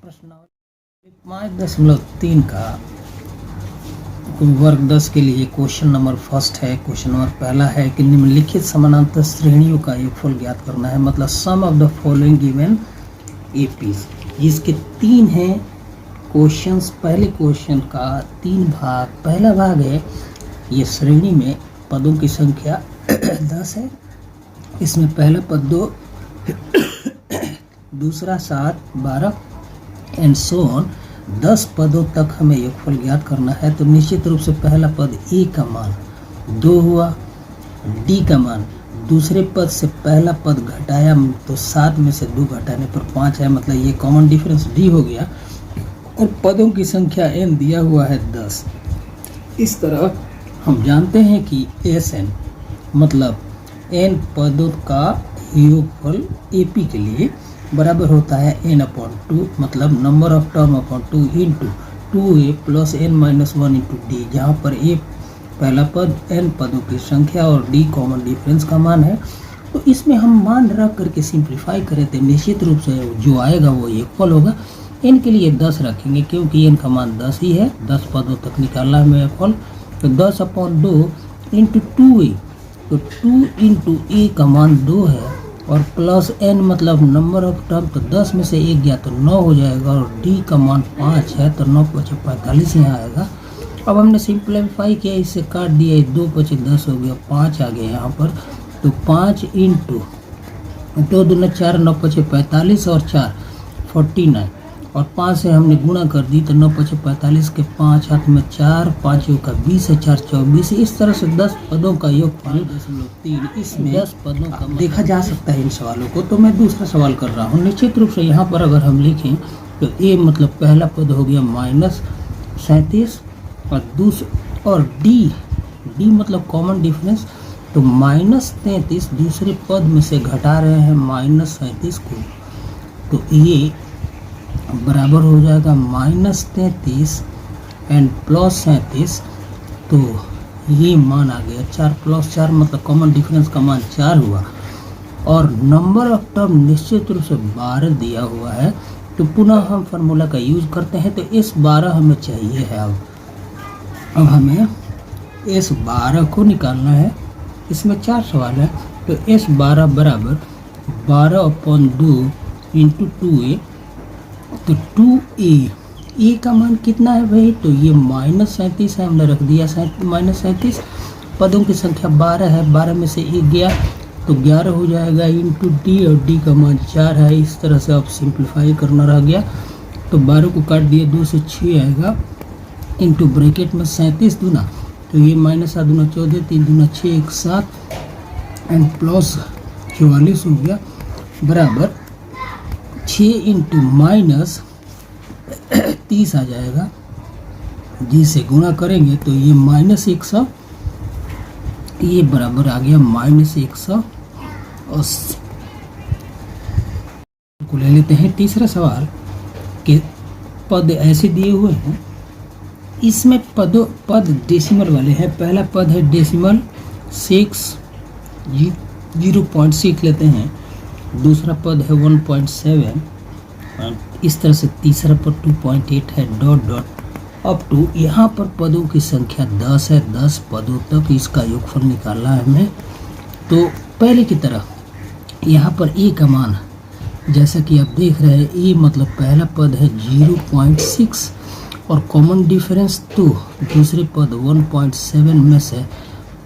प्रश्नावली 5.3 का वर्ग 10 के लिए क्वेश्चन नंबर फर्स्ट है। क्वेश्चन नंबर पहला है कि निम्नलिखित समानांतर श्रेणियों का योगफल ज्ञात करना है। मतलब सम of the following given APs. इसके 3 हैं क्वेश्चंस। पहले क्वेश्चन का 3 भाग। पहला भाग है ये श्रेणी में पदों की संख्या 10 है। इसमें पहला पद 2, दूसरा 7, 12 एंड सो ऑन 10 पदों तक हमें योगफल ज्ञात करना है। तो निश्चित रूप से पहला पद ए का मान 2 हुआ, डी का मान दूसरे पद से पहला पद घटाया तो 7 में से 2 घटाने पर 5 है, मतलब ये कॉमन डिफरेंस डी हो गया। और पदों की संख्या एन दिया हुआ है 10। इस तरह हम जानते हैं कि एस एन मतलब एन पदों का योगफल एपी के लिए बराबर होता है n/2, मतलब number of term upon 2 into 2a plus n-1 into D, जहाँ पर a पहला पद n पदों की संख्या और d कॉमन डिफरेंस का मान है। तो इसमें हम मान रख करके सिंप्लीफाई करें तो निश्चित रूप से जो आएगा वो योगफल होगा। n के लिए 10 रखेंगे क्योंकि n का मान 10 ही है। 10 पदों तक निकालना है हमें योगफल। तो 10/2 इंटू 2a, तो 2 इंटू a का मान 2 है और प्लस n मतलब नंबर ऑफ टर्म, तो 10 में से 1 गया तो 9 हो जाएगा और d का मान 5 है तो 9 × 45 यहाँ आएगा। अब हमने सिंप्लीफाई किया, इससे काट दिया, 2 × 10 हो गया, 5 आ गया यहाँ पर। तो 5 इंटू 2 दूना 4, 9 × 45 और 4 49 और 5 से हमने गुणा कर दी तो 9 × 45 के 5 हाथ में 4, 5 का 20 है, 4 24। इस तरह से 10 पदों का योगफल 3। इसमें 10 पदों का देखा जा सकता है इन सवालों को। तो मैं दूसरा सवाल कर रहा हूँ। निश्चित रूप से यहाँ पर अगर हम लिखें तो ए मतलब पहला पद हो गया -37 और डी मतलब कॉमन डिफरेंस, तो -33 दूसरे पद में से घटा रहे हैं -37 को, तो ये बराबर हो जाएगा -33 एंड प्लस 37। तो ये मान आ गया 4 + 4 मतलब कॉमन डिफरेंस का मान 4 हुआ। और नंबर ऑफ टर्म निश्चित रूप से 12 दिया हुआ है। तो पुनः हम फार्मूला का यूज करते हैं। तो इस 12 हमें चाहिए है। अब हमें इस 12 को निकालना है। इसमें 4 सवाल है। तो इस 12 बराबर 12/2 इंटू 2a, तो 2a का मान कितना है भाई? तो ये -37 है, हमने रख दिया -37। पदों की संख्या 12 है, 12 में से 1 गया तो 11 हो जाएगा इंटू डी, और डी का मान 4 है। इस तरह से अब सिंप्लीफाई करना रह गया। तो 12 को काट दिए, 2 से 6 आएगा इंटू ब्रैकेट में 37 दूना, तो ये -7 दूना 14, 3 दूना 6, 1 7 एंड प्लस 44 हो गया बराबर 6 इंटू -30 आ जाएगा, जिसे गुणा करेंगे तो ये -100, ये बराबर आ गया -180 को ले लेते हैं। तीसरा सवाल के पद ऐसे दिए हुए हैं, इसमें पद डेसिमल वाले हैं। पहला पद है डेसिमल 6, 0.6 लेते हैं। दूसरा पद है 1.7, इस तरह से तीसरा पद 2.8 है, डॉट डॉट अप टू यहाँ पर पदों की संख्या 10 है। 10 पदों तक इसका योगफल निकालना है हमें। तो पहले की तरह यहाँ पर ए का मान जैसा कि आप देख रहे हैं, ए मतलब पहला पद है 0.6 और कॉमन डिफरेंस 2, दूसरे पद 1.7 में से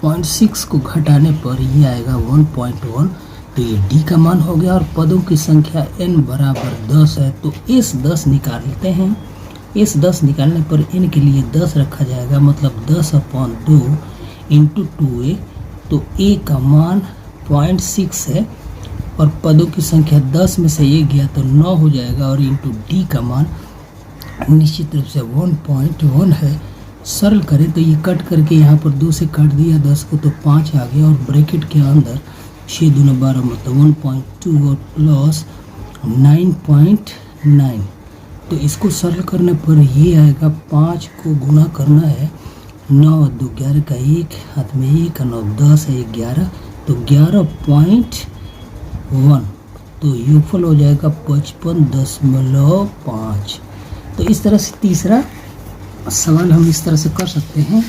0.6 को घटाने पर ये आएगा 1.1, तो ये डी का मान हो गया। और पदों की संख्या n बराबर 10 है। तो इस 10 निकालते हैं। इस 10 निकालने पर n के लिए 10 रखा जाएगा, मतलब 10/2 इंटू 2a, तो a का मान 0.6 है और पदों की संख्या 10 में से 1 गया तो 9 हो जाएगा, और इंटू डी का मान निश्चित रूप से 1.1 है। सरल करें तो ये कट करके यहाँ पर 2 से काट दिया 10 को, तो 5 आ गया और ब्रैकेट के अंदर 6 दूना 12 मतलब 1.2 और प्लस 9.9। तो इसको सरल करने पर ये आएगा, 5 को गुणा करना है, 9 2 11 का 1 हाथ में 1 9 10 है 11, तो 11.1 तो योगफल हो जाएगा 55.5। तो इस तरह से तीसरा सवाल हम इस तरह से कर सकते हैं।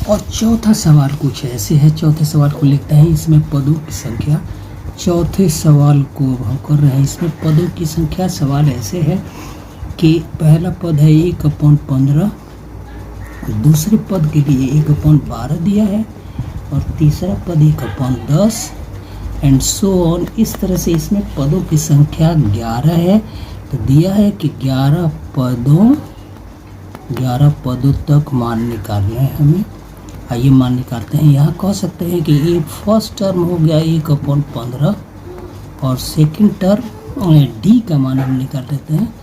और चौथा सवाल कुछ ऐसे है, चौथे सवाल को लिखते हैं, इसमें पदों की संख्या। चौथे सवाल को हम कर रहे हैं, इसमें पदों की संख्या। सवाल ऐसे है कि पहला पद है 1/15, दूसरे पद के लिए 1/12 दिया है, और तीसरा पद 1/10 एंड सो ऑन। इस तरह से इसमें पदों की संख्या 11 है। तो दिया है कि 11 पदों तक मान निकालना है हमें। आइए मान निकालते हैं। यहाँ कह सकते हैं कि ये फर्स्ट टर्म हो गया 1/15 और सेकंड टर्म डी का मान हम निकाल लेते हैं।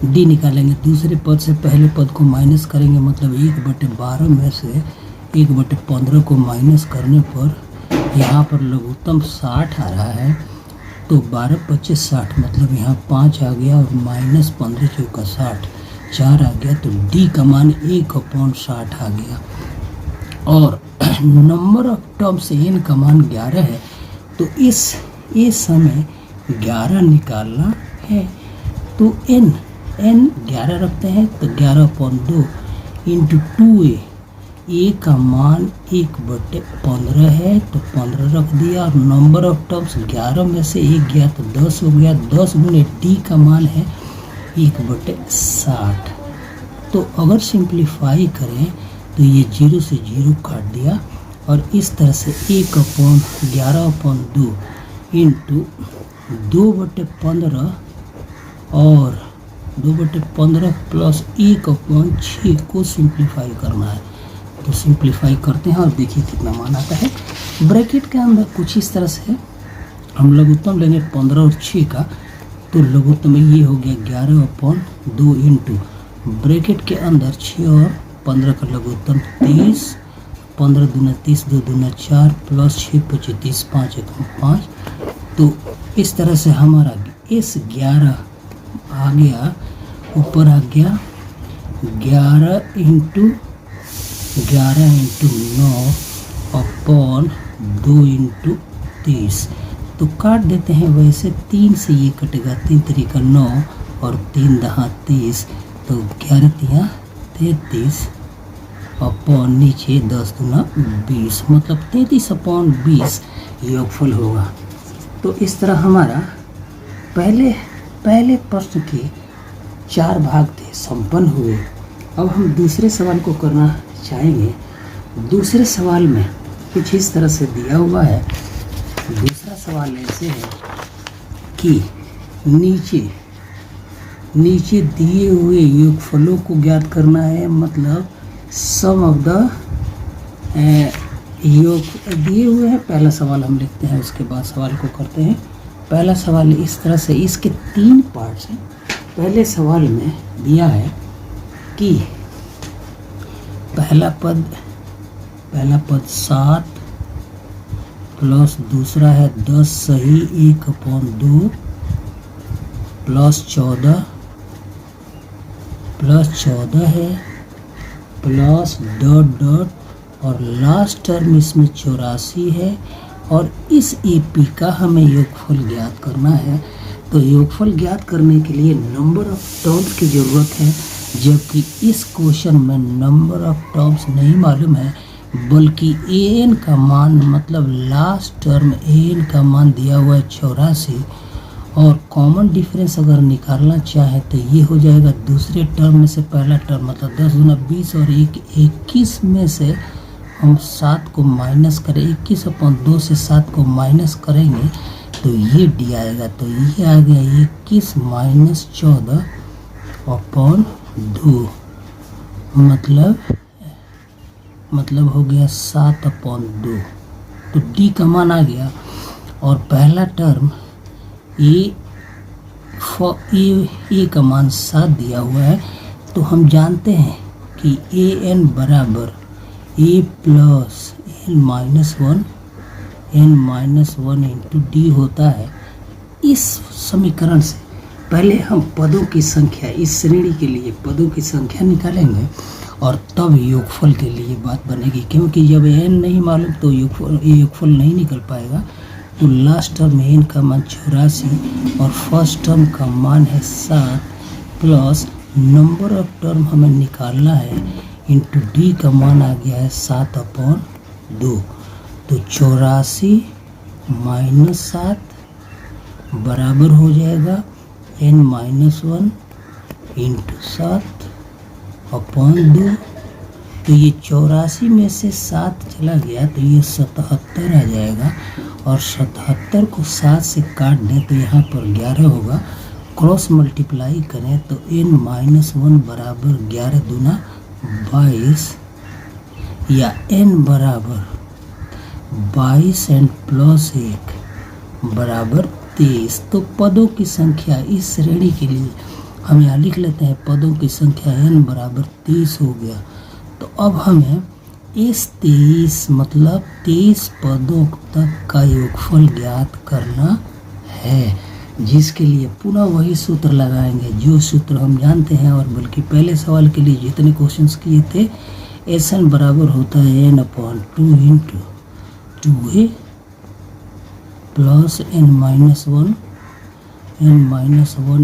डी निकालेंगे, दूसरे पद से पहले पद को माइनस करेंगे, मतलब 1/12 में से 1/15 को माइनस करने पर यहाँ पर लघुत्तम 60 आ रहा है। तो 12×25 60, मतलब यहाँ 5 आ गया और माइनस 15×4 60, 4 आ गया। तो डी का मान 1/60 आ गया। और नंबर ऑफ टर्म से एन का मान 11 है। तो इस समय 11 निकालना है। तो एन 11 रखते हैं, तो 11/2 इंटू 2a, ए का मान 1/15 है, तो 15 रख दिया। और नंबर ऑफ टर्म्स 11 में से 1 गया तो 10 हो गया। 10 गुने डी का मान है 1/60। तो अगर सिंप्लीफाई करें तो ये 0 से 0 काट दिया, और इस तरह से 1/11/2 इंटू 2/15 और 2/15 प्लस 1/6 को सिंप्लीफाई करना है। तो सिंप्लीफाई करते हैं और देखिए कितना मान आता है। ब्रैकेट के अंदर कुछ इस तरह से हम लघुत्तम लेंगे 15 और 6 का, तो लघुत्तम ये हो गया 11/2 इंटू ब्रैकेट के अंदर 6 और 15 का लघुत्तम 30, 15 दूना 30, 2 दूना 4 प्लस 6 25 30, 5 एकम 5। तो इस तरह से हमारा इस 11 आ गया, ऊपर आ गया 11 इंटू 9 अपॉन 2 इंटू 30। तो काट देते हैं, वैसे 3 से ये कटेगा, 3 तरीका 9 और 3 दहा 30, तो 11 तिया 33 अपॉन नीचे 10 दूना 20, मतलब 33/20 योगफल होगा। तो इस तरह हमारा पहले प्रश्न के 4 भाग थे संपन्न हुए। अब हम दूसरे सवाल को करना चाहेंगे। दूसरे सवाल में कुछ इस तरह से दिया हुआ है। दूसरा सवाल ऐसे है कि नीचे दिए हुए योगफलों को ज्ञात करना है, मतलब सम ऑफ द योग दिए हुए हैं। पहला सवाल हम लिखते हैं, उसके बाद सवाल को करते हैं। पहला सवाल इस तरह से, इसके 3 पार्ट्स हैं। पहले सवाल में दिया है कि पहला पद 7 प्लस दूसरा है 10 सही 1/2 प्लस 14 है प्लस डॉट और लास्ट टर्म इसमें 84 है। और इस एपी का हमें योगफल ज्ञात करना है। तो योगफल ज्ञात करने के लिए नंबर ऑफ टर्म्स की ज़रूरत है, जबकि इस क्वेश्चन में नंबर ऑफ टर्म्स नहीं मालूम है, बल्कि एन का मान, मतलब लास्ट टर्म एन का मान दिया हुआ है 84। और कॉमन डिफरेंस अगर निकालना चाहे तो ये हो जाएगा दूसरे टर्म में से पहला टर्म, मतलब 10 गुना 20 और 21 में से हम 7 को माइनस करें, 21/2 से 7 को माइनस करेंगे तो ये डी आएगा। तो ये आ गया 21 माइनस 14/2, मतलब हो गया 7/2। तो डी का मान आ गया। और पहला टर्म ए का मान 7 दिया हुआ है। तो हम जानते हैं कि ए एन बराबर ए plus N minus 1 into D होता है। इस समीकरण से पहले हम पदों की संख्या, इस श्रेणी के लिए पदों की संख्या निकालेंगे और तब योगफल के लिए बात बनेगी, क्योंकि जब एन नहीं मालूम तो योगफल नहीं निकल पाएगा। तो लास्ट टर्म में n का मान 84 और फर्स्ट टर्म का मान है 7 प्लस नंबर ऑफ टर्म हमें निकालना है इंटू d का मान आ गया है 7/2। तो 84 माइनस 7 बराबर हो जाएगा n-1 इंटू 7/2। तो ये 84 में से 7 चला गया तो ये 77 आ जाएगा और 77 को 7 से काट दें तो यहाँ पर 11 होगा। क्रॉस मल्टीप्लाई करें तो n-1 बराबर 11 दूना 22 या n बराबर 22 एंड प्लस 1 बराबर 23। तो पदों की संख्या इस श्रेणी के लिए हम यहाँ लिख लेते हैं पदों की संख्या n बराबर 23 हो गया। तो अब हमें इस 23 मतलब 23 पदों तक का योगफल ज्ञात करना है, जिसके लिए पुनः वही सूत्र लगाएंगे जो सूत्र हम जानते हैं और बल्कि पहले सवाल के लिए जितने क्वेश्चंस किए थे SN बराबर होता है n/2 into 2a plus n-1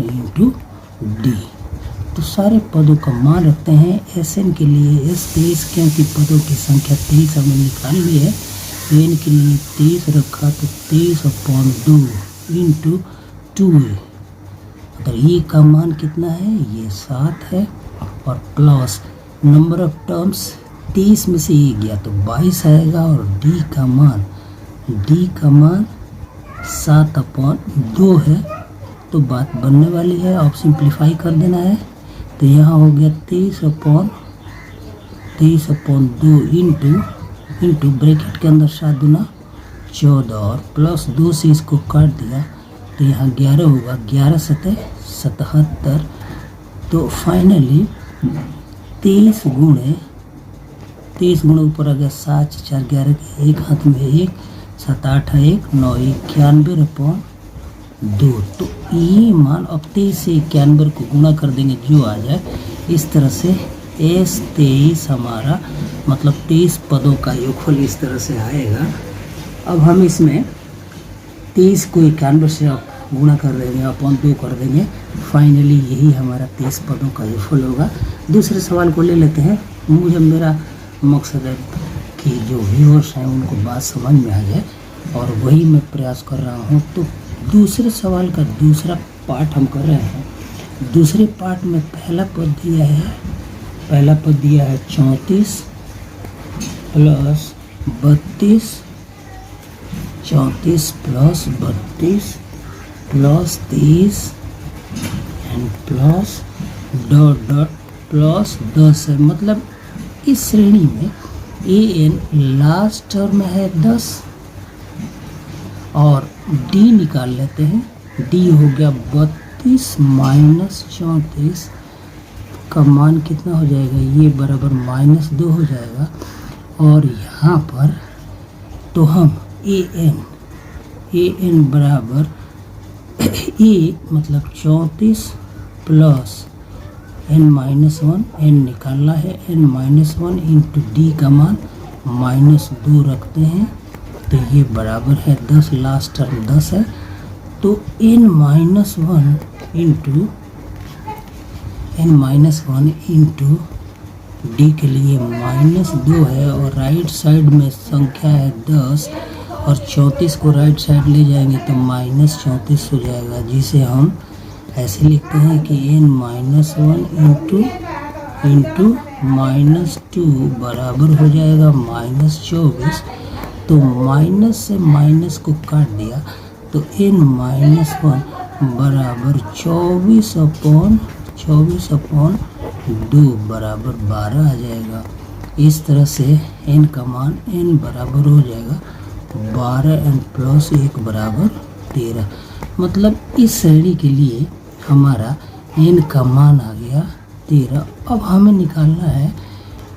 into d। तो सारे पदों का मान रखते हैं SN के लिए S23 क्योंकि पदों की संख्या 23 हमें निकालनी है। n के लिए 23 रखा तो 23/2 इंटू 2a। अगर e का मान कितना है ये 7 है और प्लस नंबर ऑफ टर्म्स 23 में से ये गया तो 22 आएगा और d का मान 7/2 है। तो बात बनने वाली है, अब सिंप्लीफाई कर देना है तो यहाँ हो गया 23/2 इंटू ब्रैकेट के अंदर 7 दूना 14 और प्लस 2 से इसको काट दिया तो यहाँ 11 होगा, 11 सतह 77। तो फाइनली 23 गुणे ऊपर आ गया 7 4 11 के एक हाथ में 1 7 8 1 9 91/2। तो ये मान अब 23 से 91 को गुणा कर देंगे जो आ जाए। इस तरह से S23 हमारा मतलब 23 पदों का योगफल इस तरह से आएगा। अब हम इसमें 23 को 91 से अब गुणा कर देंगे अपॉन 2 कर देंगे। फाइनली यही हमारा 23 पदों का योगफल होगा। दूसरे सवाल को ले लेते हैं। मेरा मकसद है कि जो व्यूअर्स हैं उनको बात समझ में आ जाए और वही मैं प्रयास कर रहा हूँ। तो दूसरे सवाल का दूसरा पार्ट हम कर रहे हैं। दूसरे पार्ट में पहला पद दिया है 34 plus 32 34 plus 32 plus 23 and plus dot plus 10 है। मतलब इस श्रेणी में an लास्ट टर्म है 10 और d निकाल लेते हैं। d हो गया 32 माइनस 34 का मान कितना हो जाएगा ये बराबर -2 हो जाएगा। और यहाँ पर तो हम an बराबर a मतलब 34 प्लस n-1 n निकालना है n-1 इंटू d का मान -2 रखते हैं तो ये बराबर है 10। लास्ट टर्म 10 है तो n-1 इंटू d के लिए -2 है और राइट साइड में संख्या है 10 और 34 को राइट साइड ले जाएंगे तो -34 हो जाएगा, जिसे हम ऐसे लिखते हैं कि n-1 इंटू -2 बराबर हो जाएगा -24। तो माइनस से माइनस को काट दिया तो n-1 बराबर 24/2 बराबर 12 आ जाएगा। इस तरह से n का मान n बराबर हो जाएगा 12 एंड प्लस 1 बराबर 13। मतलब इस श्रेणी के लिए हमारा n का मान आ गया 13। अब हमें निकालना है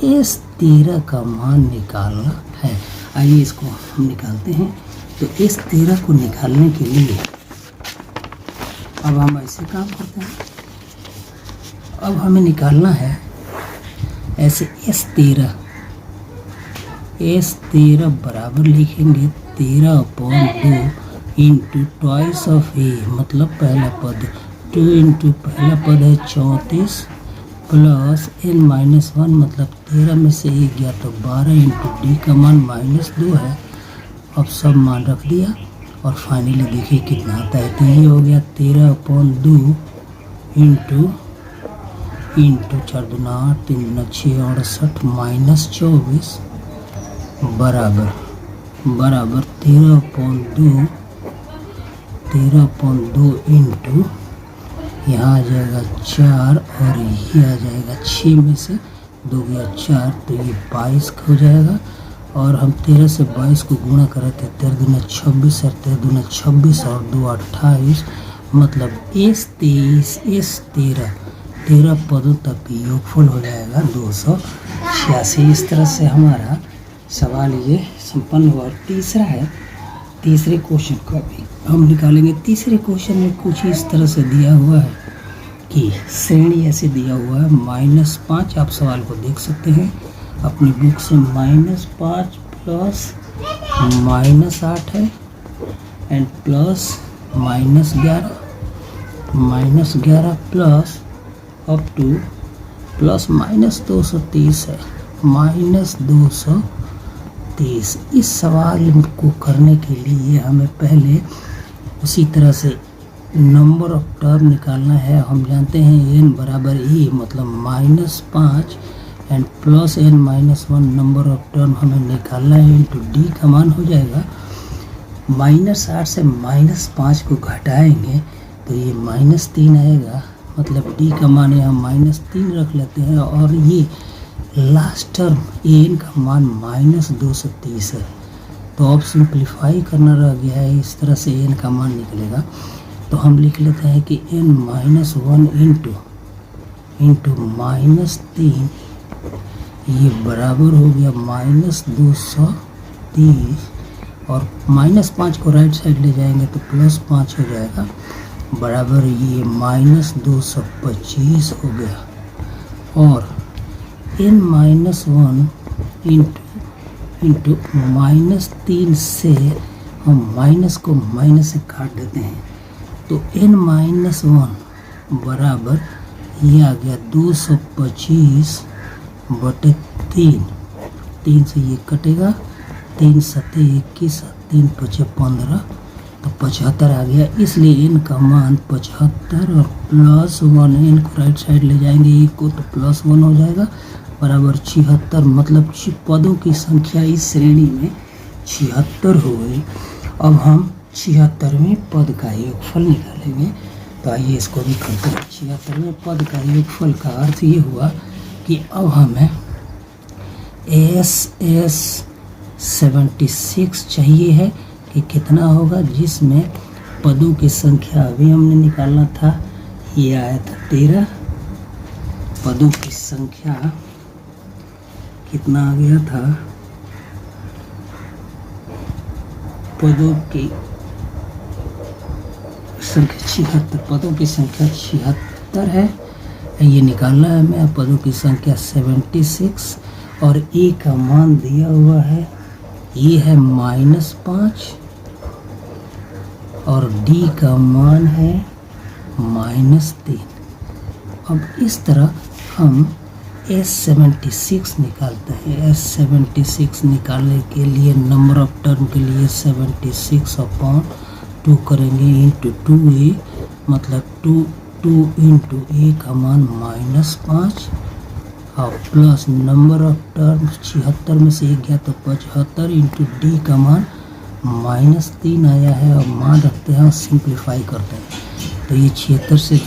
इस 13 का मान निकालना है। आइए इसको हम निकालते हैं। तो इस 13 को निकालने के लिए अब हम ऐसे काम करते हैं। अब हमें निकालना है ऐसे S13 बराबर लिखेंगे 13/2 इंटू ट्वाइस ऑफ ए मतलब पहला पद 2 इंटू पहला पद है 34 प्लस n माइनस 1 मतलब 13 में से 1 गया तो 12 इंटू डी का मान -2 है। अब सब मान रख दिया और फाइनली देखिए कितना आता है। तो ये हो गया 13/2 इंटू 4 दूना 8 3 दूना 6 68 माइनस 24 बराबर 13/2 इंटू यहाँ आ जाएगा 4 और ये आ जाएगा 6 में से 2 गया 4 तो ये 22 हो जाएगा। और हम 13 से 22 को गुणा करे थे 13 दूना 26 और 13 दूना 26 और 2 28 मतलब इस 13 पदों तक योगफल हो जाएगा 286। इस तरह से हमारा सवाल ये संपन्न हुआ। और तीसरा है, तीसरे क्वेश्चन का भी हम निकालेंगे। तीसरे क्वेश्चन में कुछ इस तरह से दिया हुआ है कि श्रेणी ऐसे दिया हुआ है -5। आप सवाल को देख सकते हैं अपनी बुक से। -5 प्लस -8 है and plus -11 plus up two plus -230 है -230। इस सवाल को करने के लिए हमें पहले उसी तरह से नंबर ऑफ टर्म निकालना है। हम जानते हैं n बराबर e मतलब -5 and plus n minus 1 number of term हमें निकालना है इंटू डी का मान हो जाएगा। -8 से -5 को घटाएंगे तो ये -3 आएगा मतलब डी का मान यहाँ -3 रख लेते हैं। और ये लास्ट टर्म n का मान -230 है तो अब सिंप्लीफाई करना रह गया है। इस तरह से n का मान निकलेगा तो हम लिख लेते हैं कि n -1 इंटू -3 ये बराबर हो गया -230 और -5 को राइट साइड ले जाएंगे तो +5 हो जाएगा बराबर ये -225 हो गया। और n -1 इंटू -3 से हम माइनस को माइनस से काट देते हैं तो n -1 बराबर ये आ गया 225/3। 3 से ये कटेगा 3 7 21 3 5 15 तो 75 आ गया। इसलिए n का मान 75 और +1 n को राइट साइड ले जाएंगे 1 को तो +1 हो जाएगा बराबर 76। मतलब पदों की संख्या इस श्रेणी में 76 हो गई। अब हम 76वें पद का योगफल निकालेंगे। तो आइए इसको भी करते हैं। 76वें पद का योगफल का अर्थ ये हुआ कि अब हमें SS 76 चाहिए है कि कितना होगा, जिसमें पदों की संख्या अभी हमने निकालना था, ये आया था 13। पदों की संख्या कितना आ गया था, पदों की संख्या 76, पदों की संख्या 76 है, ये निकालना है हमें। पदों की संख्या 76 और ए का मान दिया हुआ है, ये है -5 और डी का मान है -3। अब इस तरह हम S76 निकालते हैं। S76 निकालने के लिए नंबर ऑफ टर्म के लिए 76/2 करेंगे इंटू 2a मतलब 2 इंटू ए का मान -5 और प्लस नंबर ऑफ टर्म 76 में से 1 गया तो 75 इंटू डी का मान -3 आया है। और मान रखते हैं और सिंप्लीफाई करते हैं तो ये 76 से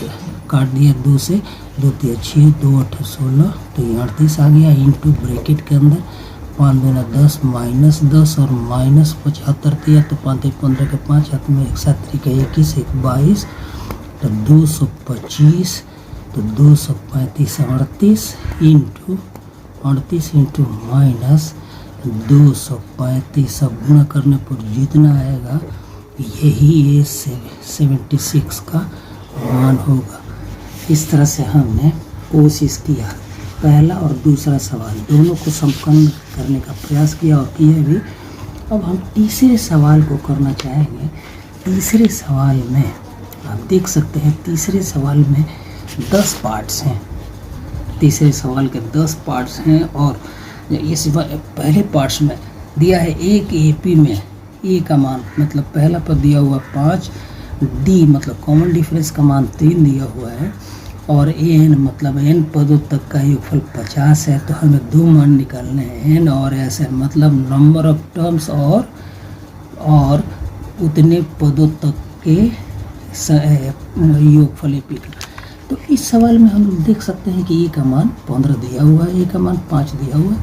काट दिया 2 से, 2 3 6 2 8 16 तो ये 38 आ गया इंटू ब्रैकेट के अंदर 5 दूना 10 -10 और -75 दिया तो 5 15 के 5 हाथ में 1 7 3 21 1 22 तो 225 तो 235 38 इंटू -235। अब गुणा करने पर जितना आएगा यही ये 76 का मान होगा। इस तरह से हमने कोशिश किया, पहला और दूसरा सवाल दोनों को संपन्न करने का प्रयास किया और किया भी। अब हम तीसरे सवाल को करना चाहेंगे। तीसरे सवाल में आप देख सकते हैं, तीसरे सवाल में 10 पार्ट्स हैं। तीसरे सवाल के 10 पार्ट्स हैं और इस पहले पार्ट्स में दिया है एक AP में ए का मान मतलब पहला पद दिया हुआ 5, डी मतलब कॉमन डिफरेंस का मान 3 दिया हुआ है और एन मतलब एन पदों तक का योगफल 50 है। तो हमें 2 मान निकालने हैं, एन और एस है, मतलब नंबर ऑफ टर्म्स और उतने पदों तक के योगफल एपी का। तो इस सवाल में हम देख सकते हैं कि ए का मान 15 दिया हुआ है, ए का मान 5 दिया हुआ है,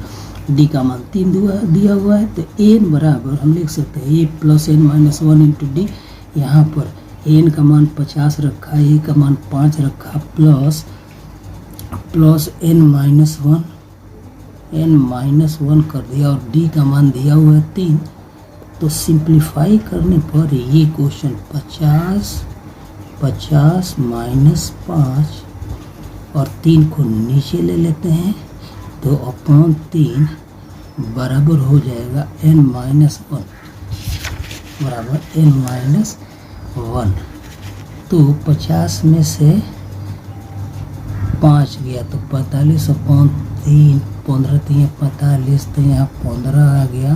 डी का मान 3 दिया हुआ है। तो एन बराबर हम लिख सकते हैं ए plus N minus 1 into D. यहाँ पर एन का मान 50 रखा, ए का मान 5 रखा, प्लस एन माइनस 1 कर दिया और डी का मान दिया हुआ है 3। तो सिंप्लीफाई करने पर ये क्वेश्चन 50 माइनस 5 और 3 को नीचे ले लेते हैं, तो अपॉन 3 बराबर हो जाएगा n माइनस 1 बराबर n माइनस 1। तो 50 में से 5 गया तो 45 अपॉन 3, 15 3 45, तो यहाँ 15 आ गया।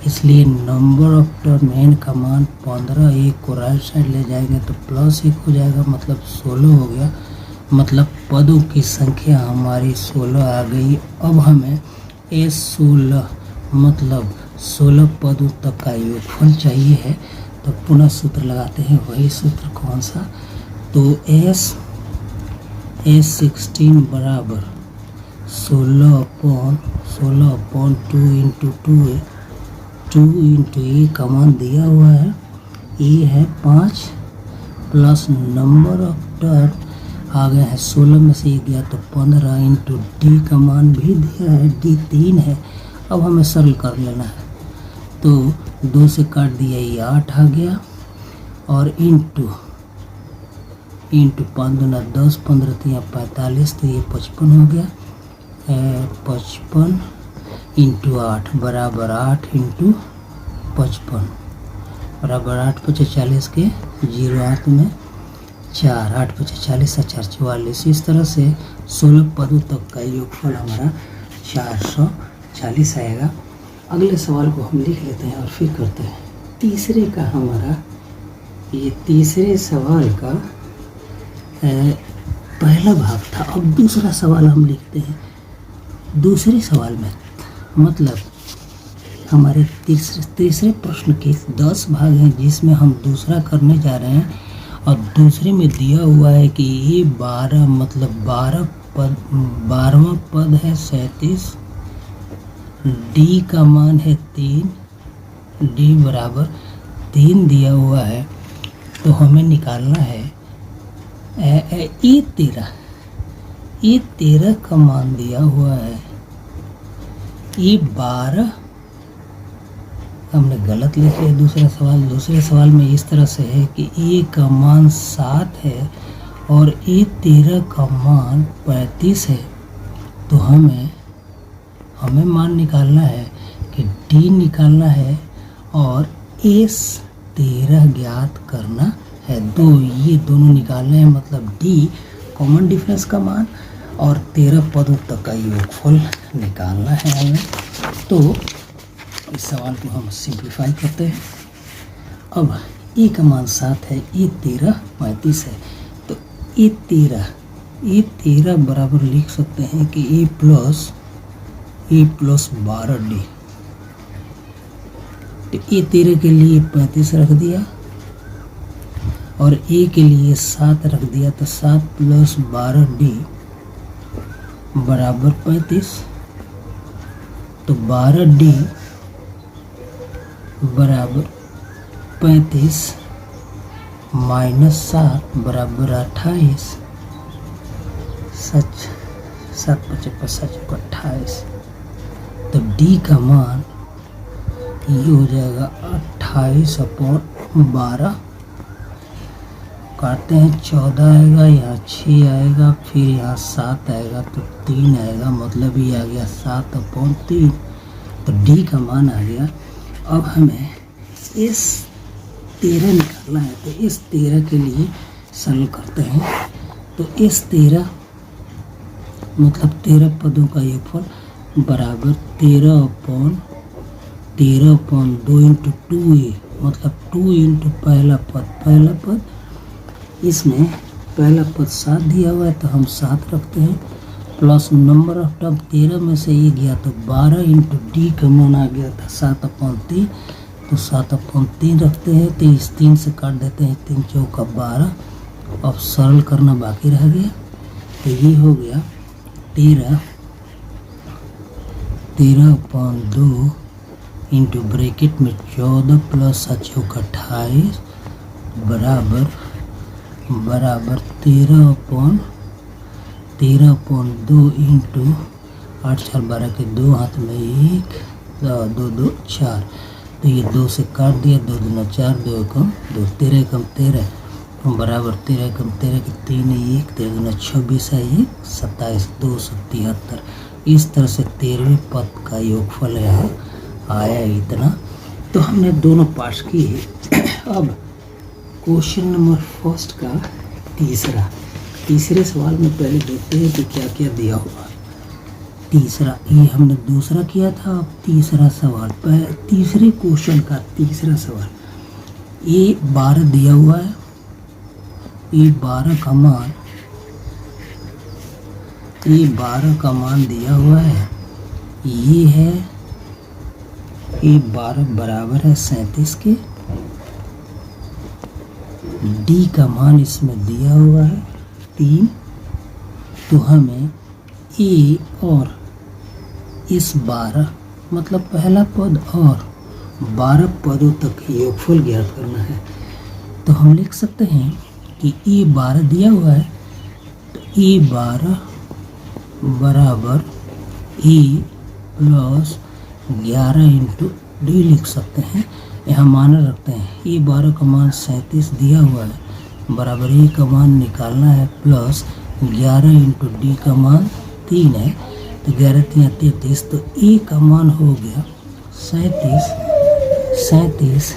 इसलिए नंबर ऑफ टर्म n का मान 15, एक को राइट साइड ले जाएंगे तो प्लस 1 हो जाएगा, मतलब 16 हो गया। मतलब पदों की संख्या हमारी 16 आ गई। अब हमें S16 मतलब 16 पदों तक का योगफल चाहिए है। तो पुनः सूत्र लगाते हैं, वही सूत्र कौन सा, तो S16 बराबर 16 अपॉन 2 इंटू 2 इंटू ए का मान दिया हुआ है, ए है 5 प्लस नंबर ऑफ टर्म आ गया है 16 में से 1 गया तो 15 इंटू डी का मान भी दिया है, डी 3 है। अब हमें सरल कर लेना है, तो 2 से काट दिया, ये 8 आ गया और इंटू 5 दूना 10, 15 3 45, तो ये 55 हो गया। 55 इंटू 8 बराबर 8 इंटू 55 बराबर 8 × 40 के 0 हाथ में 4, 8 × 40 4 44। इस तरह से 16 पदों तक का योगफल हमारा 440 आएगा। अगले सवाल को हम लिख लेते हैं और फिर करते हैं। तीसरे का हमारा ये तीसरे सवाल का पहला भाग था। अब दूसरा सवाल हम लिखते हैं। दूसरे सवाल में मतलब हमारे तीसरे प्रश्न के 10 भाग हैं, जिसमें हम दूसरा करने जा रहे हैं। और दूसरे में दिया हुआ है कि ये 12 मतलब 12वां पद है 37, डी का मान है 3, डी बराबर 3 दिया हुआ है। तो हमें निकालना है ये 13 का मान दिया हुआ है। ये 12 हमने गलत लिख लिया। दूसरे सवाल में इस तरह से है कि ए का मान 7 है और ए 13 का मान 35 है। तो हमें मान निकालना है कि डी निकालना है और एस 13 ज्ञात करना है। ये दोनों निकालने हैं, मतलब डी कॉमन डिफरेंस का मान और 13 पदों तक का योगफल निकालना है हमें। तो इस सवाल को हम सिंप्लीफाई करते हैं। अब ए का मान 7 है, ए 13 35 है। तो ए 13 बराबर लिख सकते हैं कि ए प्लस 12 डी। तो ए 13 के लिए 35 रख दिया और ए के लिए 7 रख दिया। तो 7 + 12 डी बराबर 35। तो 12 डी बराबर 35 माइनस 7 बराबर 28। 7 × 5 = 28। तो डी का मान ये हो जाएगा 28/12। काटते हैं, 14 आएगा, यहाँ 6 आएगा, फिर यहाँ 7 आएगा, तो 3 आएगा, मतलब ये आ गया 7/3। तो डी का मान आ गया। अब हमें इस 13 निकालना है। तो इस 13 के लिए सरल करते हैं। तो इस 13 मतलब 13 पदों का योगफल बराबर 13/2 इंटू 2a, मतलब 2 इंटू पहला पद, इसमें पहला पद 7 दिया हुआ है तो हम 7 रखते हैं, प्लस नंबर ऑफ टर्म 13 में से ये गया तो 12 इंटू डी का मान आ गया था 7/3, तो 7/3 रखते हैं। तो इस 3 से काट देते हैं, 3 चौका 12। अब सरल करना बाकी रह गया। तो ये हो गया 13/2 इंटू ब्रैकेट में 14 प्लस 28 बराबर 13/2 इंटू 8 4 12 के 2 हाथ में 1 2 2 4। तो ये 2 से काट दिया, 2 दूना 4, 2 कम 2, 13 कम 13 बराबर 13 कम 13 के 3 1, 13 दूना 26 है 1 27 273। इस तरह से 13वें पद का योगफल यहाँ आया इतना। तो हमने दोनों पार्ट्स किए। अब क्वेश्चन नंबर फर्स्ट का तीसरे सवाल में पहले देखते हैं कि क्या क्या दिया हुआ। तीसरा, ये हमने दूसरा किया था। अब तीसरा सवाल, तीसरे क्वेश्चन का तीसरा सवाल, ये 12 दिया हुआ है। ये 12 का मान दिया हुआ है। ये है, ये 12 बराबर है 37 के। डी का मान इसमें दिया हुआ है 3। तो हमें ए और इस 12 मतलब पहला पद और 12 पदों तक योगफल ज्ञात करना है। तो हम लिख सकते हैं कि ए 12 दिया हुआ है, तो ए 12 बराबर ए प्लस 11 इंटू डी लिख सकते हैं। यहाँ मान रखते हैं। ए 12 का मान 37 दिया हुआ है, बराबर ए का मान निकालना है प्लस 11 इंटू डी का मान 3 है। तो 11 3 33, तो ए का मान हो गया 37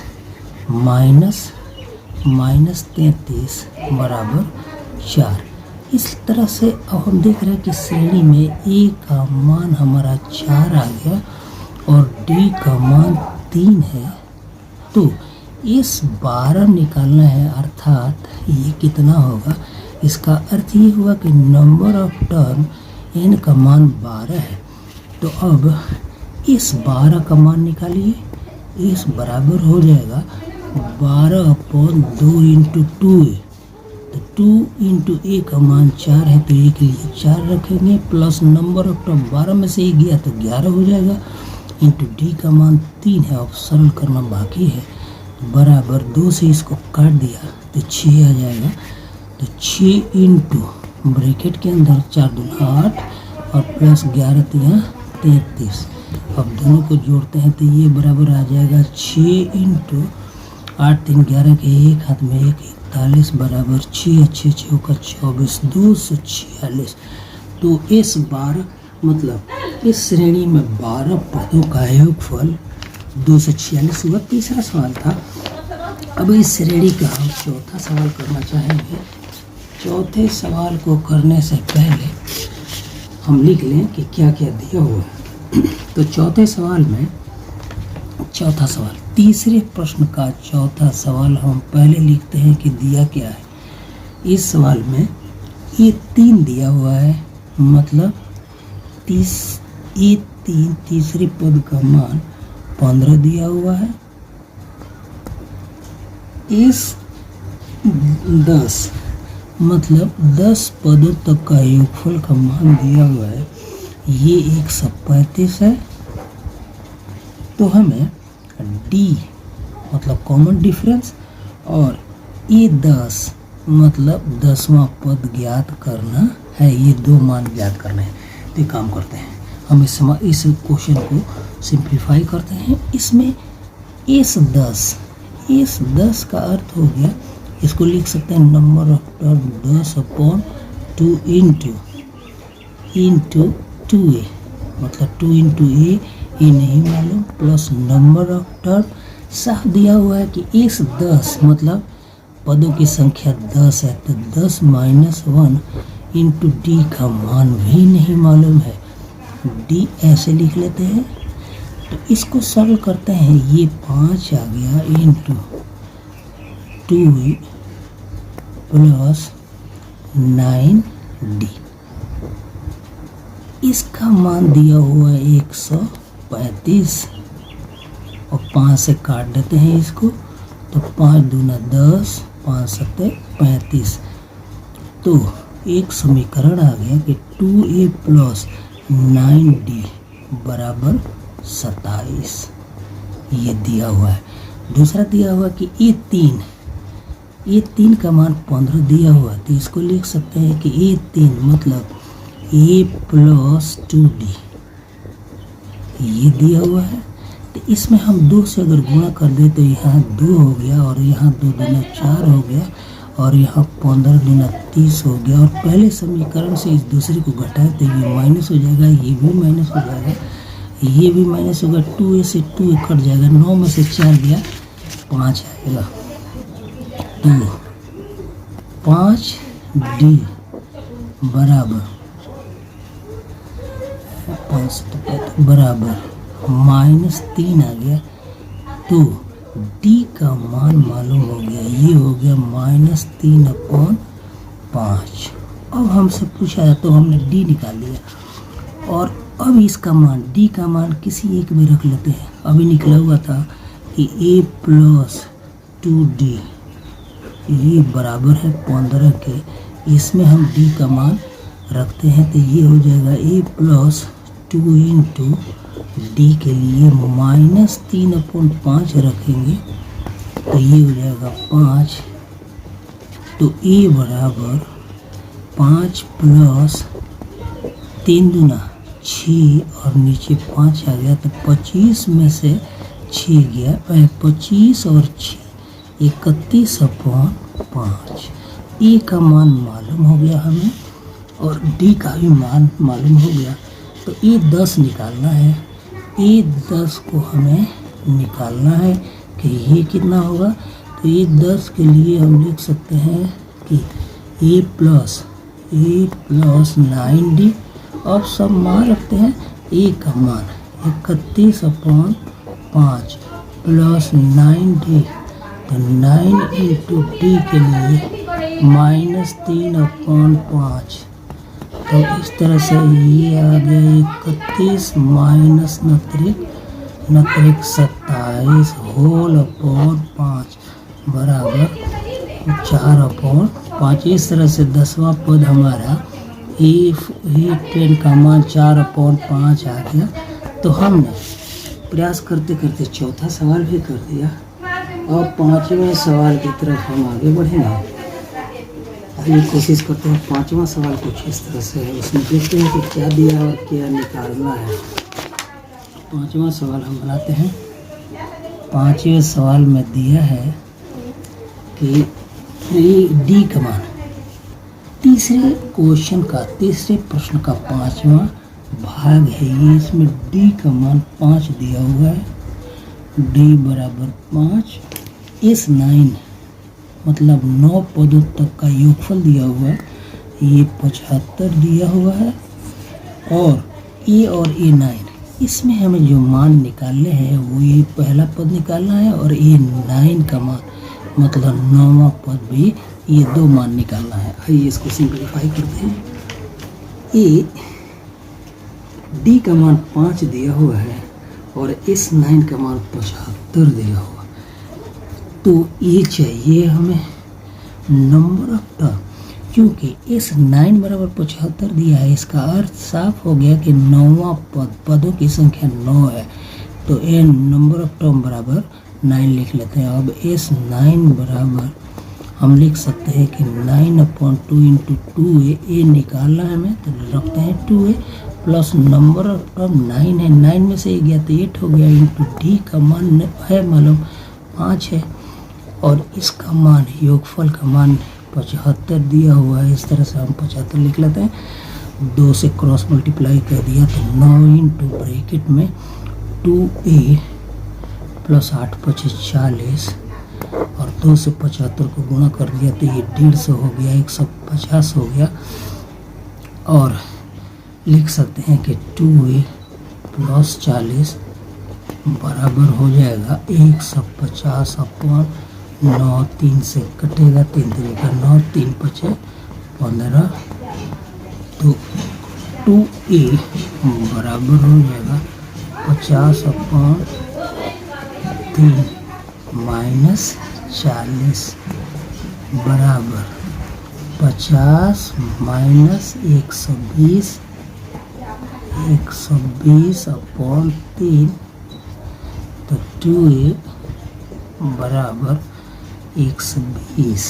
माइनस 33 बराबर 4। इस तरह से अब हम देख रहे हैं कि श्रेणी में ए का मान हमारा 4 आ गया और डी का मान 3 है। तो इस 12 निकालना है, अर्थात ये कितना होगा। इसका अर्थ ये हुआ कि नंबर ऑफ टर्म n का मान 12 है। तो अब इस 12 का मान निकालिए। इस बराबर हो जाएगा 12/2 इंटू 2a। तो 2 इंटू ए का मान 4 है, तो ए के लिए 4 रखेंगे, प्लस नंबर ऑफ टर्म 12 में से ही गया तो 11 हो जाएगा, इंटू डी का मान 3 है। अब सरल करना बाकी है। बराबर 2 से इसको काट दिया तो 6 आ जाएगा। तो 6 इंटू ब्रैकेट के अंदर 4 दूना 8 और प्लस 11 3 33। अब दोनों को जोड़ते हैं तो ये बराबर आ जाएगा 6 इंटू 8 3 11 के एक हाथ में 1 41 बराबर 6 6 6 का 24 246। तो इस 12 मतलब इस श्रेणी में 12 पदों का योगफल 246 हुआ। तीसरा सवाल था। अब इस श्रेणी का हम चौथा सवाल करना चाहेंगे। चौथे सवाल को करने से पहले हम लिख लें कि क्या क्या दिया हुआ है। तो चौथे सवाल में चौथा सवाल, तीसरे प्रश्न का चौथा सवाल हम पहले लिखते हैं कि दिया क्या है। इस सवाल में ये 3 दिया हुआ है, मतलब तीसरे पद का मान 15 दिया हुआ है। इस 10 मतलब 10 पदों तक का योगफल का मान दिया हुआ है, ये 135 है। तो हमें डी मतलब कॉमन डिफरेंस और ये 10 मतलब 10वां पद ज्ञात करना है। ये 2 मान ज्ञात करने हैं। तो ये काम करते हैं, हम इस क्वेश्चन को सिंप्लीफाई करते हैं। इसमें इस 10 का अर्थ हो गया, इसको लिख सकते हैं number of term 10/2 into 2a, मतलब 2 इंटू ए नहीं मालूम, प्लस नंबर ऑफ टर्म साफ दिया हुआ है कि इस 10 मतलब पदों की संख्या 10 है, तो 10 माइनस 1 इंटू डी का मान भी नहीं मालूम है। डी ऐसे लिख लेते हैं, तो इसको सरल करते हैं। ये 5 आ गया इंटू 2 प्लस 9D। इसका मान दिया हुआ है 135 और 5 से काट देते हैं इसको, तो 5 दूना 10, 5 सत्ते 35। तो एक समीकरण आ गया कि 2A प्लस 9D बराबर 27। ये दिया हुआ है। दूसरा दिया हुआ कि ये तीन का मान 15 दिया हुआ है, तो इसको लिख सकते हैं कि A3 मतलब A प्लस 2D ये दिया हुआ है। तो इसमें हम 2 से अगर गुणा कर दे तो यहाँ 2 हो गया और यहाँ 2 दूना 4 हो गया और यहाँ 15 दूना 30 हो गया। और पहले समीकरण से इस दूसरे को घटाए तो ये माइनस हो जाएगा, ये भी माइनस हो जाएगा, ये भी माइनस होगा। 2A से 2A कट जाएगा, 9 में से 4 गया, 5 आएगा। तो 5D बराबर 3 आ गया। तो D का मान मालूम हो गया, ये हो गया -3/5। अब हमसे पूछा है तो हमने D निकाल लिया और अब इसका मान D का मान किसी एक में रख लेते हैं। अभी निकला हुआ था कि A प्लस 2D ये बराबर है 15 के। इसमें हम D का मान रखते हैं तो ये हो जाएगा A प्लस 2 इंटू डी के लिए -3/5 रखेंगे तो ये हो जाएगा 5। तो ए बराबर 5 प्लस 3 दूना 6 और नीचे 5 आ गया, तो 25 में से 6 गया, 25 और 6 31/5। ए का मान मालूम हो गया हमें और डी का भी मान मालूम हो गया। तो ये 10 निकालना है, ये 10 को हमें निकालना है कि ये कितना होगा। तो ये 10 के लिए हम लिख सकते हैं कि a प्लस 9D। अब सब मान रखते हैं, a का मान 31/5 प्लस 9D, तो 9 इंटू डी के लिए -3/5। तो इस तरह से ये आ गया 31 माइनस 29 27 होल अपॉन 5 बराबर 4/5। इस तरह से 10वां पद हमारा E10 का मान 4/5 आ गया। तो हमने प्रयास करते करते चौथा सवाल भी कर दिया और 5वें सवाल की तरफ हम आगे बढ़ेंगे। ये कोशिश करते हैं 5वां सवाल कुछ इस तरह से है, उसमें देखते हैं कि क्या दिया और क्या निकालना है। 5वां सवाल हम बनाते हैं। 5वें सवाल में दिया है कि डी का मान तीसरे प्रश्न का 5वां भाग है ये। इसमें डी का मान 5 दिया हुआ है, डी बराबर 5। इस 9 मतलब 9 पदों तक का योगफल दिया हुआ है, ये 75 दिया हुआ है। और ए और A9 इसमें हमें जो मान निकालने हैं वो ये पहला पद निकालना है और A9 का मान मतलब 9वां पद भी, ये 2 मान निकालना है। आइए इसको सिंप्लीफाई करते हैं। डी का मान 5 दिया हुआ है और इस 9 का मान 75 दिया हुआ, तो ये चाहिए हमें नंबर ऑफ टर्म। क्योंकि इस 9 बराबर 75 दिया है, इसका अर्थ साफ हो गया कि 9वां पदों की संख्या 9 है। तो ए नंबर ऑफ टर्म बराबर 9 लिख लेते हैं। अब इस 9 बराबर हम लिख सकते हैं कि 9/2 इंटू 2a, ए निकालना है हमें तो रखते हैं 2a plus number of term 9 है, 9 में से 1 गया तो 8 हो गया, इंटू डी का मान है मालूम 5 है और इसका मान योगफल का मान 75 दिया हुआ है। इस तरह से हम 75 लिख लेते हैं। 2 से क्रॉस मल्टीप्लाई कर दिया तो 9 इंटू ब्रैकेट में 2a प्लस 8 पचे 40 और 2 से 75 को गुणा कर दिया तो ये 150 हो गया, 150 हो गया। और लिख सकते हैं कि 2a प्लस 40 बराबर हो जाएगा 150 अपॉन 9, 3 से कटेगा, 3 तरीका 9, 3 पचे 15, तो 2a बराबर हो जाएगा 50 अपॉन 3 माइनस 40 बराबर 50 माइनस 120 अपॉन 3, तो 2a बराबर 120,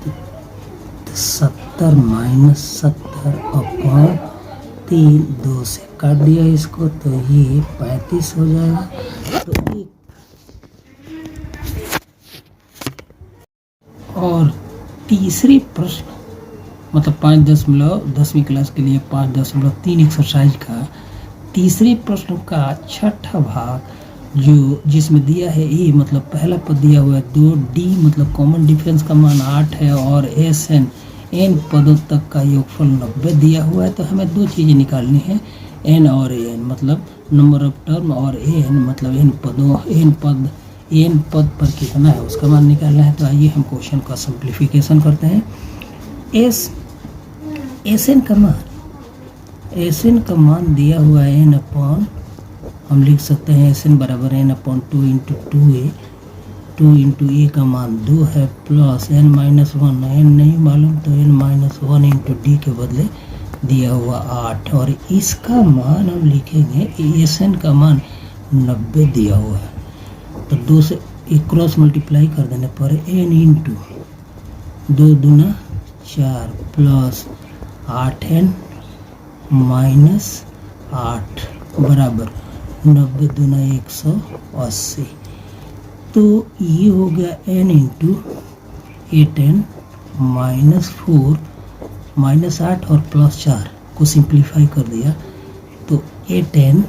तो 70 माइनस 70 अपॉन 3, 2 से काट दिया इसको तो ये 35 हो जाएगा। तो एक और तीसरी प्रश्न मतलब 5.10वीं क्लास के लिए 5.3 एक्सरसाइज का तीसरे प्रश्न का छठा भाग जो जिसमें दिया है ए मतलब पहला पद दिया हुआ है 2, डी मतलब कॉमन डिफरेंस का मान 8 है और एस एन पदों तक का योगफल 90 दिया हुआ है। तो हमें दो चीज़ें निकालनी है, एन और एन मतलब नंबर ऑफ टर्म और एन मतलब एन पद पर कितना है उसका मान निकालना है। तो आइए हम क्वेश्चन का सिंप्लीफिकेशन करते हैं। एस एन का मान दिया हुआ है एन अपॉन, हम लिख सकते हैं एस एन बराबर एन अपॉन 2 इंटू 2 इंटू ए का मान 2 है प्लस एन माइनस 1, एन नहीं मालूम तो एन माइनस 1 इंटू डी के बदले दिया हुआ 8 और इसका मान हम लिखेंगे एस एन का मान 90 दिया हुआ है। तो 2 से एक क्रॉस मल्टीप्लाई कर देने पर एन इंटू 2 दूना 4 प्लस 8n माइनस 8 बराबर 90 दूना 180। तो ये हो गया n into 8n minus 4 minus 8 और प्लस 4 को सिंप्लीफाई कर दिया तो 8n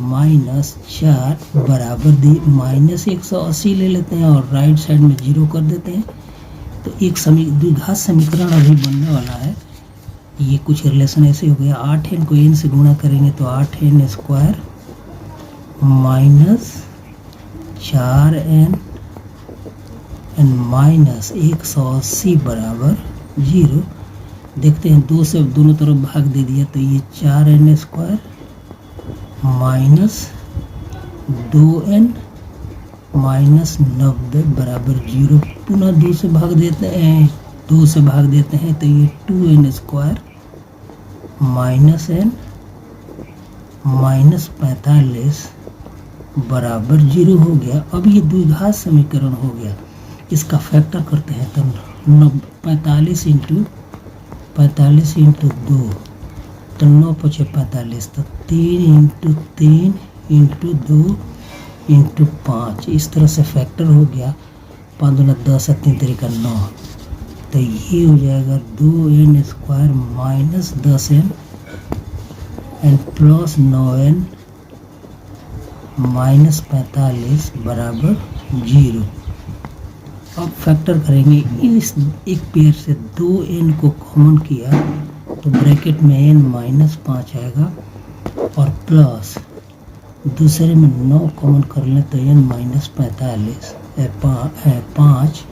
माइनस 4 बराबर दी माइनस 180 ले लेते हैं और राइट साइड में 0 कर देते हैं। तो एक द्विघात समीकरण अभी बनने वाला है। ये कुछ रिलेशन ऐसे हो गया, 8n को n से गुणा करेंगे तो 8n square minus 4n N minus 180 बराबर 0। देखते हैं 2 से दोनों तरफ भाग दे दिया तो ये 4n square minus 2n minus 90 बराबर 0। पुनः 2 से भाग देते हैं तो ये 2n square minus n minus 45 बराबर 0 हो गया। अब ये द्विघात समीकरण हो गया, इसका फैक्टर करते हैं तो 45 इंटू 2 तो 9 पचे 45 तो 3 इंटू 3 इंटू 2 इंटू 5, इस तरह से फैक्टर हो गया। 5 दूना 10 है, 3 तरीका 9, तो ये हो जाएगा 2n square minus 10n and plus 9n minus 45 बराबर 0। अब फैक्टर करेंगे, इस एक पेयर से 2n को कॉमन किया तो ब्रैकेट में n माइनस 5 आएगा और प्लस दूसरे में 9 कॉमन कर लें तो n माइनस 45 5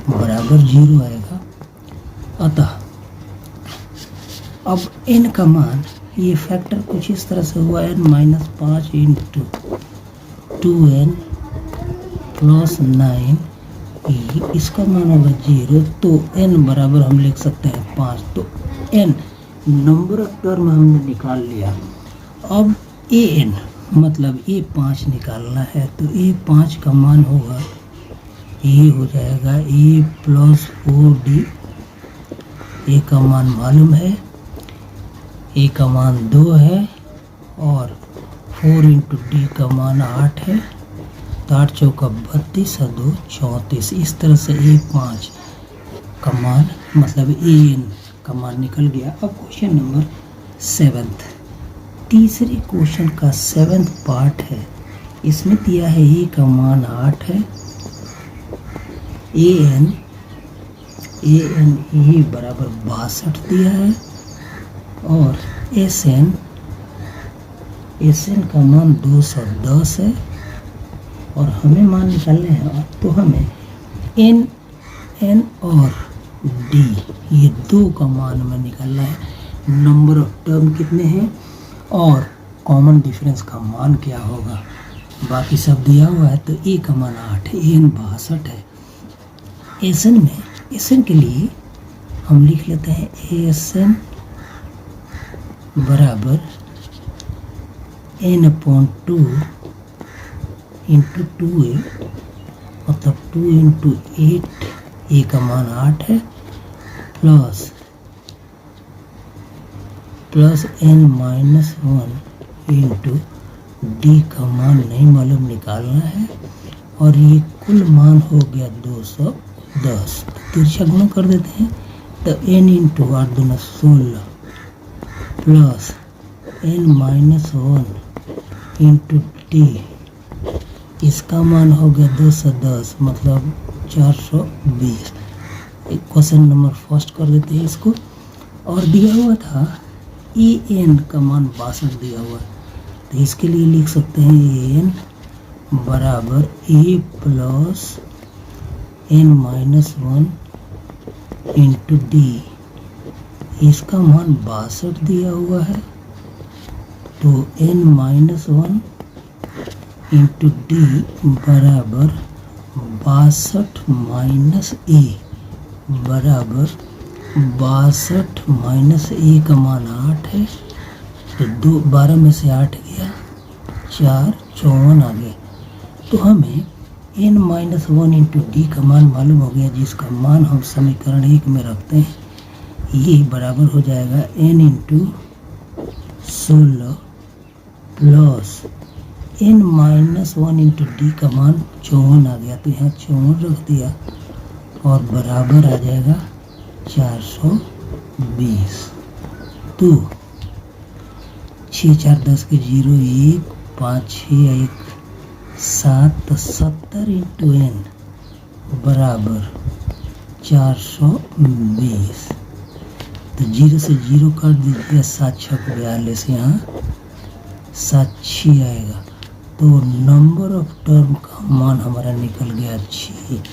बराबर 0 आएगा। अतः अब n का मान, ये फैक्टर कुछ इस तरह से हुआ, n minus 5 into 2n plus 9, इसका मान होगा 0। तो n बराबर हम लिख सकते हैं 5। तो n नंबर ऑफ टर्म हमने निकाल लिया। अब an मतलब a5 निकालना है तो a5 का मान होगा, ये हो जाएगा a प्लस 4d। a का मान मालूम है, a का मान 2 है और 4 इंटू d का मान 8 है, तो 8 चौका 32 और 2 34। इस तरह से a5 का मान मतलब an का मान निकल गया। अब क्वेश्चन नंबर 7, तीसरे क्वेश्चन का 7th पार्ट है इसमें दिया है ए का मान 8 है, एन ई बराबर 62 दिया है, और एस एन का मान 210 है, और हमें मान निकालने हैं। तो हमें एन और डी ये दो का मान हमें निकालना है। नंबर ऑफ टर्म कितने हैं और कॉमन डिफरेंस का मान क्या होगा। बाकी सब दिया हुआ है। तो ए का मान 8 है, एन 62 है। एसएन के लिए हम लिख लेते हैं एसएन बराबर n/2 इंटू 2a, मतलब 2 इंटू 8, ए का मान 8 है, प्लस n-1 इंटू डी का मान नहीं मालूम निकालना है, और ये कुल मान हो गया 210। तो तिरछा गुणा कर देते हैं। तो n इंटू 8 दूना 16 प्लस n-1 इंटू डी, इसका मान हो गया 210, मतलब 420। क्वेश्चन नंबर फर्स्ट कर देते हैं इसको। और दिया हुआ था ए एन का मान 62 दिया हुआ है, तो इसके लिए लिख सकते हैं ए एन बराबर ए प्लस n-1 इंटू डी, इसका मान 62 दिया हुआ है। तो n-1 इंटू डी बराबर 62 माइनस ए बराबर 62 माइनस ए का मान 8 है। तो 12 में से 8 गया, 4 54 आ गए। तो हमें n-1 इंटू डी का मान मालूम हो गया, जिसका मान हम समीकरण 1 में रखते हैं। ये बराबर हो जाएगा n into 16 plus n-1 into D का मान 54 आ गया, तो यहाँ 54 रख दिया, और बराबर आ जाएगा 420। तो 6 4 10 के 0 1 5 6 1 7, तो 70 इंटू एन बराबर 420। तो 0 से 0 काट दीजिए, 7 6 42, यहाँ 7 6 आएगा। तो नंबर ऑफ टर्म का मान हमारा निकल गया 6।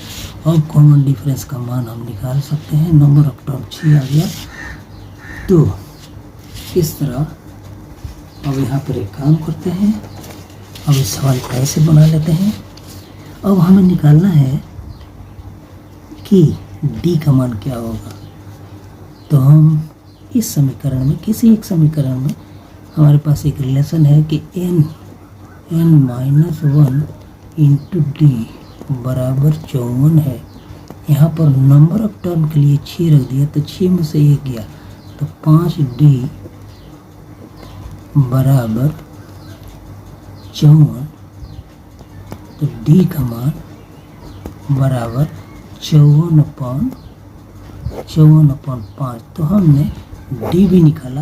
अब कॉमन डिफरेंस का मान हम निकाल सकते हैं। नंबर ऑफ टर्म 6 आ गया। तो इस तरह अब यहाँ पर एक काम करते हैं। अब इस सवाल को ऐसे बना लेते हैं। अब हमें निकालना है कि डी का मान क्या होगा। तो हम इस समीकरण में, किसी एक समीकरण में हमारे पास एक रिलेशन है कि n-1 इंटू डी बराबर 54 है। यहाँ पर नंबर ऑफ टर्म के लिए 6 रख दिया, तो 6 में से 1 गया, तो 5d बराबर 54। तो डी का मान बराबर 54/5। तो हमने डी भी निकाला